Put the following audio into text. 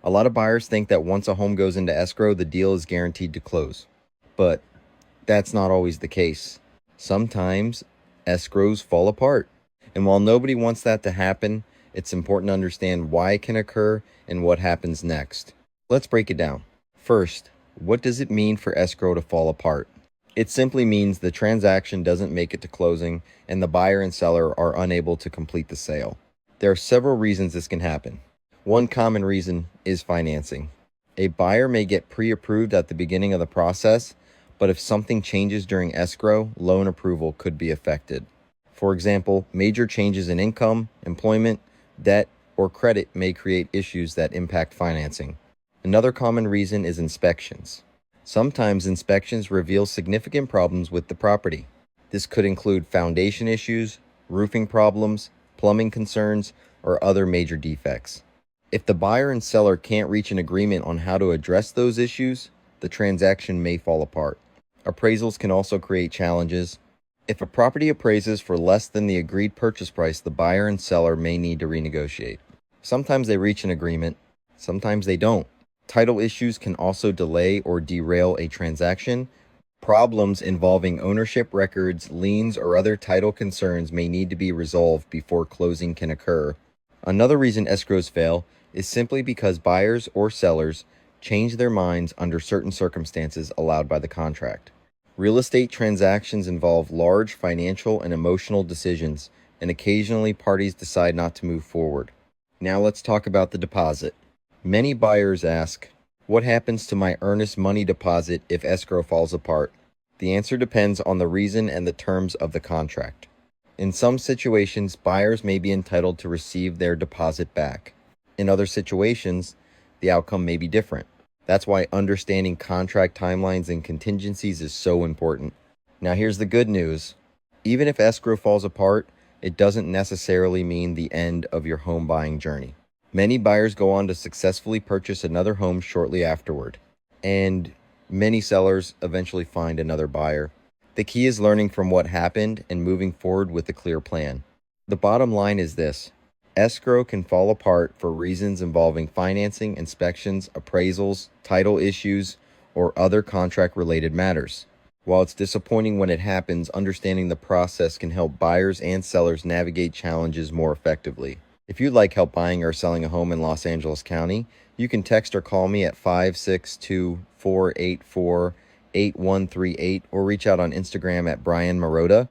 A lot of buyers think that once a home goes into escrow, the deal is guaranteed to close. But that's not always the case. Sometimes escrows fall apart. And while nobody wants that to happen, it's important to understand why it can occur and what happens next. Let's break it down. First, what does it mean for escrow to fall apart? It simply means the transaction doesn't make it to closing and the buyer and seller are unable to complete the sale. There are several reasons this can happen. One common reason is financing. A buyer may get pre-approved at the beginning of the process, but if something changes during escrow, loan approval could be affected. For example, major changes in income, employment, debt, or credit may create issues that impact financing. Another common reason is inspections. Sometimes inspections reveal significant problems with the property. This could include foundation issues, roofing problems, plumbing concerns, or other major defects. If the buyer and seller can't reach an agreement on how to address those issues, the transaction may fall apart. Appraisals can also create challenges. If a property appraises for less than the agreed purchase price, the buyer and seller may need to renegotiate. Sometimes they reach an agreement, sometimes they don't. Title issues can also delay or derail a transaction. Problems involving ownership records, liens, or other title concerns may need to be resolved before closing can occur. Another reason escrows fail is simply because buyers or sellers change their minds under certain circumstances allowed by the contract. Real estate transactions involve large financial and emotional decisions, and occasionally parties decide not to move forward. Now let's talk about the deposit. Many buyers ask, what happens to my earnest money deposit if escrow falls apart? The answer depends on the reason and the terms of the contract. In some situations, buyers may be entitled to receive their deposit back. In other situations, the outcome may be different. That's why understanding contract timelines and contingencies is so important. Now here's the good news. Even if escrow falls apart, it doesn't necessarily mean the end of your home buying journey. Many buyers go on to successfully purchase another home shortly afterward, and many sellers eventually find another buyer. The key is learning from what happened and moving forward with a clear plan. The bottom line is this: escrow can fall apart for reasons involving financing, inspections, appraisals, title issues, or other contract-related matters. While it's disappointing when it happens, understanding the process can help buyers and sellers navigate challenges more effectively. If you'd like help buying or selling a home in Los Angeles County, you can text or call me at 562-484-8138 or reach out on Instagram at Bryan Marota.